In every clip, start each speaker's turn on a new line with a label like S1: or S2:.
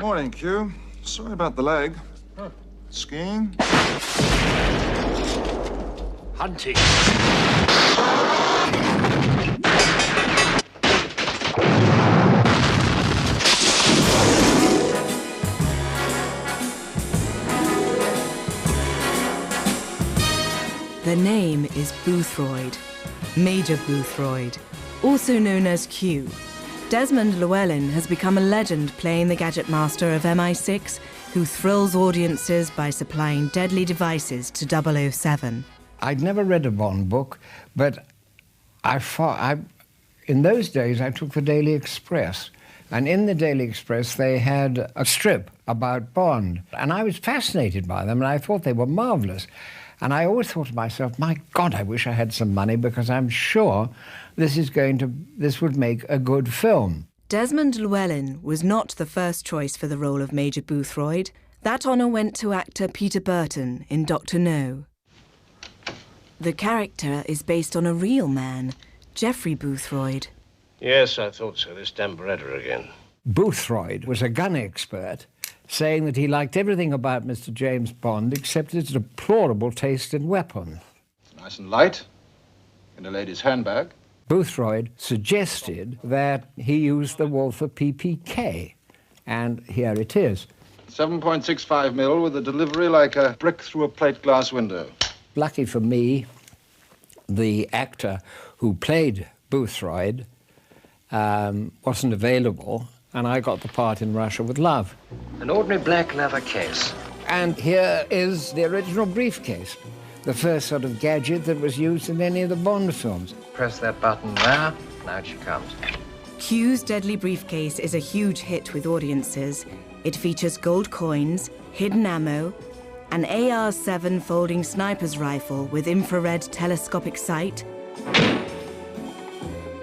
S1: Morning, Q. Sorry about the leg.
S2: Huh.
S1: Skiing?
S2: Hunting.
S3: The name is Boothroyd, Major Boothroyd, also known as Q. Desmond Llewellyn has become a legend playing the Gadget Master of MI6, who thrills audiences by supplying deadly devices to 007.
S4: I'd never read a Bond book, but in those days I took the Daily Express. And in the Daily Express they had a strip about Bond. And I was fascinated by them, and I thought they were marvellous. And I always thought to myself, my God, I wish I had some money, because I'm sure this would make a good film.
S3: Desmond Llewellyn was not the first choice for the role of Major Boothroyd. That honour went to actor Peter Burton in Dr. No. The character is based on a real man, Geoffrey Boothroyd.
S2: Yes, I thought so. This damn Beretta again.
S4: Boothroyd was a gun expert, saying that he liked everything about Mr. James Bond except his deplorable taste in weapons.
S1: Nice and light. In a lady's handbag.
S4: Boothroyd suggested that he use the Walther PPK, and here it is.
S1: 7.65 mil with a delivery like a brick through a plate glass window.
S4: Lucky for me, the actor who played Boothroyd wasn't available, and I got the part in Russia with Love.
S2: An ordinary black leather case.
S4: And here is the original briefcase, the first sort of gadget that was used in any of the Bond films.
S2: Press that button there. Now she comes.
S3: Q's deadly briefcase is a huge hit with audiences. It features gold coins, hidden ammo, an AR-7 folding sniper's rifle with infrared telescopic sight,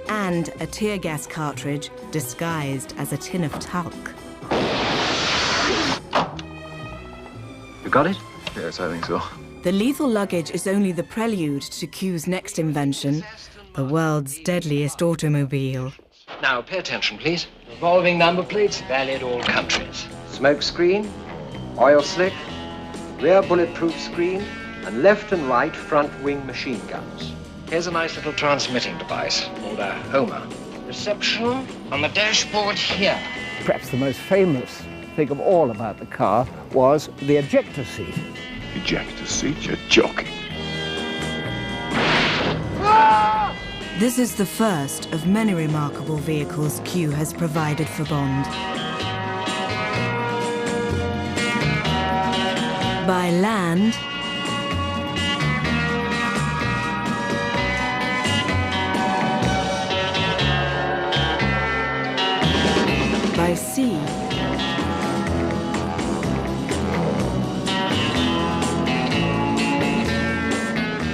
S3: and a tear gas cartridge disguised as a tin of talc.
S2: You got it?
S1: Yes, I think so.
S3: The lethal luggage is only the prelude to Q's next invention, the world's deadliest automobile.
S2: Now, pay attention, please. Revolving number plates, valid all countries. Smoke screen, oil slick, rear bulletproof screen, and left and right front wing machine guns. Here's a nice little transmitting device called a Homer. Reception on the dashboard here.
S4: Perhaps the most famous thing of all about the car was the ejector seat.
S1: Ejector seat? You're joking.
S3: This is the first of many remarkable vehicles Q has provided for Bond. By land, by sea,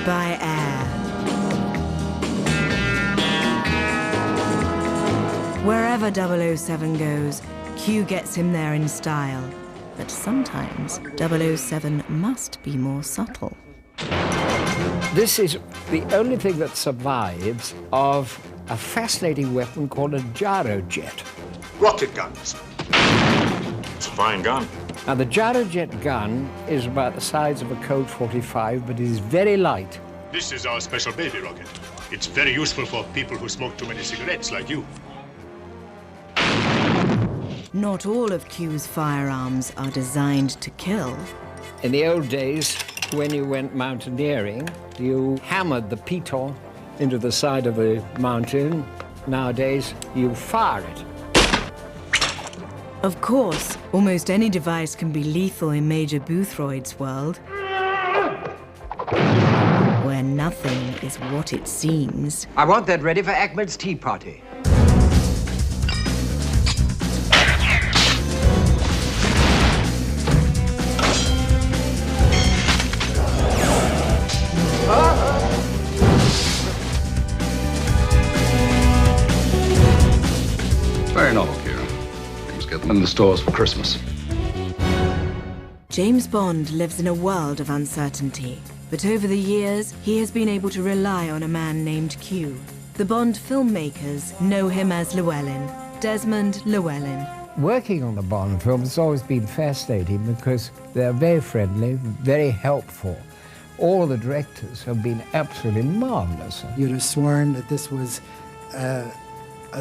S3: by air. Wherever 007 goes, Q gets him there in style. But sometimes 007 must be more subtle.
S4: This is the only thing that survives of a fascinating weapon called a gyrojet.
S5: Rocket guns. It's a fine gun.
S4: Now, the gyrojet gun is about the size of a Colt 45, but it is very light.
S5: This is our special baby rocket. It's very useful for people who smoke too many cigarettes like you.
S3: Not all of Q's firearms are designed to kill.
S4: In the old days, when you went mountaineering, you hammered the piton into the side of the mountain. Nowadays, you fire it.
S3: Of course, almost any device can be lethal in Major Boothroyd's world, where nothing is what it seems.
S2: I want that ready for Ahmed's tea party.
S1: Very novel, Kira. We must get them in the stores for Christmas.
S3: James Bond lives in a world of uncertainty, but over the years, he has been able to rely on a man named Q. The Bond filmmakers know him as Llewellyn, Desmond Llewellyn.
S4: Working on the Bond film has always been fascinating because they're very friendly, very helpful. All the directors have been absolutely marvelous.
S6: You'd have sworn that this was a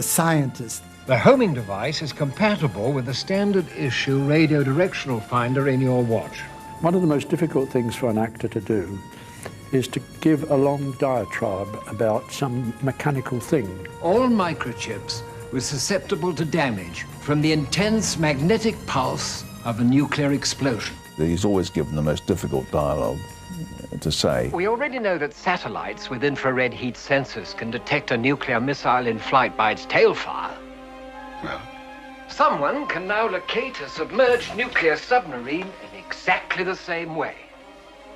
S6: scientist.
S4: The homing device is compatible with the standard issue radio directional finder in your watch.
S7: One of the most difficult things for an actor to do is to give a long diatribe about some mechanical thing.
S4: All microchips were susceptible to damage from the intense magnetic pulse of a nuclear explosion.
S8: He's always given the most difficult dialogue to say.
S2: We already know that satellites with infrared heat sensors can detect a nuclear missile in flight by its tail fire.
S1: Well?
S2: Someone can now locate a submerged nuclear submarine in exactly the same way,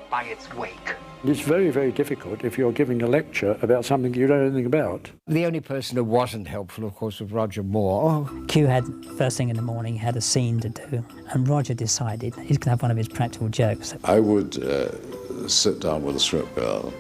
S2: by its wake.
S7: It's very, very difficult if you're giving a lecture about something you don't know anything about.
S4: The only person who wasn't helpful, of course, was Roger Moore.
S9: Q had, first thing in the morning, had a scene to do, and Roger decided he's going to have one of his practical jokes.
S10: I would sit down with a script girl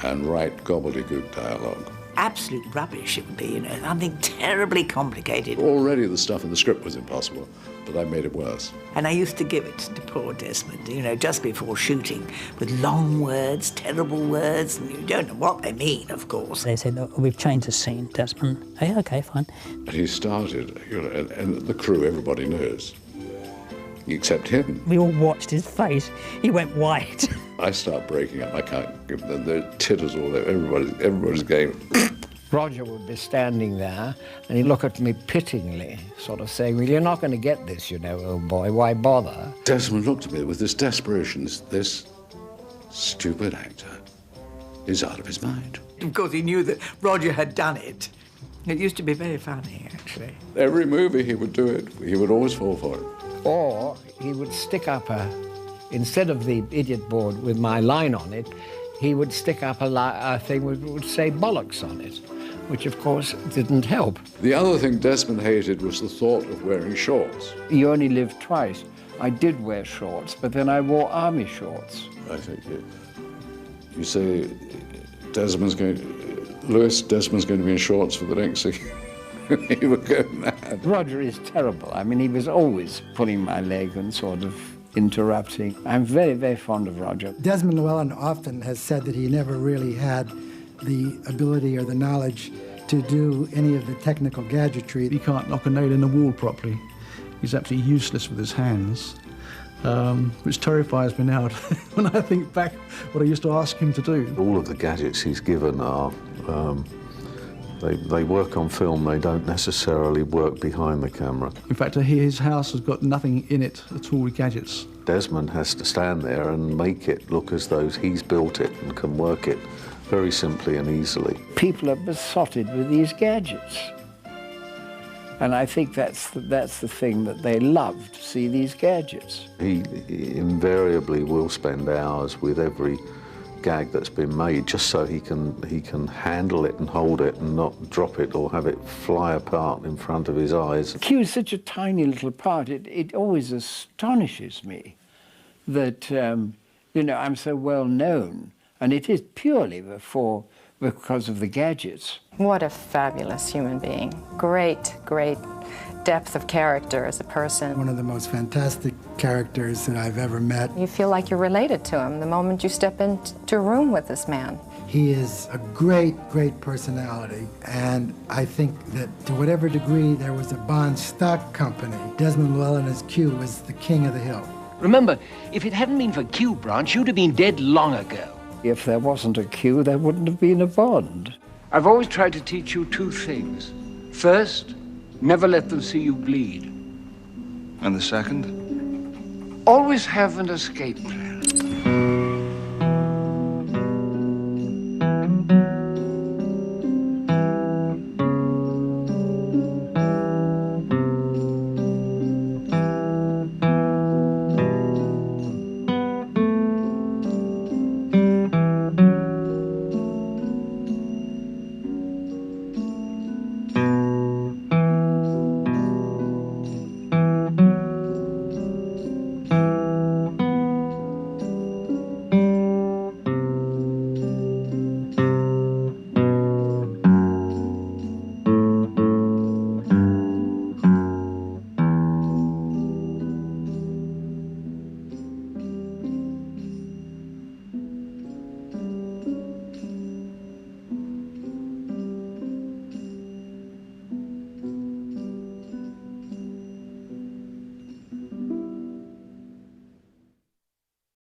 S10: and write gobbledygook dialogue.
S11: Absolute rubbish it would be, you know, something terribly complicated.
S10: Already the stuff in the script was impossible, but I made it worse.
S11: And I used to give it to poor Desmond, you know, just before shooting, with long words, terrible words, and you don't know what they mean, of course.
S9: They said, look, we've changed the scene, Desmond. Oh, yeah, okay, fine.
S10: And he started, you know, and the crew, everybody knows, except him.
S9: We all watched his face. He went white.
S10: I start breaking up. I can't give them, the titters all over. Everybody's going.
S4: Roger would be standing there, and he'd look at me pityingly, sort of saying, well, you're not going to get this, you know, old boy, why bother?
S10: Desmond looked at me with this desperation. This stupid actor is out of his mind.
S11: Of course, he knew that Roger had done it. It used to be very funny, actually.
S10: Every movie he would do it, he would always fall for it.
S4: Or he would stick up instead of the idiot board with my line on it, he would stick up a thing that would say bollocks on it, which of course didn't help.
S10: The other thing Desmond hated was the thought of wearing shorts.
S4: You only live twice. I did wear shorts, but then I wore army shorts.
S10: I think you say Desmond's going to be in shorts for the next thing. He would go mad.
S4: Roger is terrible. I mean, he was always pulling my leg and sort of interrupting. I'm very, very fond of Roger.
S6: Desmond Llewellyn often has said that he never really had the ability or the knowledge to do any of the technical gadgetry.
S12: He can't knock a nail in the wall properly. He's absolutely useless with his hands, which terrifies me now when I think back what I used to ask him to do.
S13: All of the gadgets he's given are, they work on film, they don't necessarily work behind the camera.
S12: In fact, his house has got nothing in it at all with gadgets.
S13: Desmond has to stand there and make it look as though he's built it and can work it very simply and easily.
S4: People are besotted with these gadgets. And I think that's the thing that they love, to see these gadgets.
S13: He invariably will spend hours with every gag that's been made just so he can handle it and hold it and not drop it or have it fly apart in front of his eyes.
S4: Q is such a tiny little part. It always astonishes me that, you know, I'm so well known. And it is purely because of the gadgets.
S14: What a fabulous human being. Great, great depth of character as a person.
S6: One of the most fantastic characters that I've ever met.
S14: You feel like you're related to him the moment you step into a room with this man.
S6: He is a great, great personality, and I think that to whatever degree there was a Bond stock company, Desmond Llewellyn as Q was the king of the hill.
S2: Remember, if it hadn't been for Q Branch, you'd have been dead long ago.
S4: If there wasn't a Q, there wouldn't have been a Bond. I've always tried to teach you two things. First, never let them see you bleed.
S1: And the second?
S4: Always have an escape plan.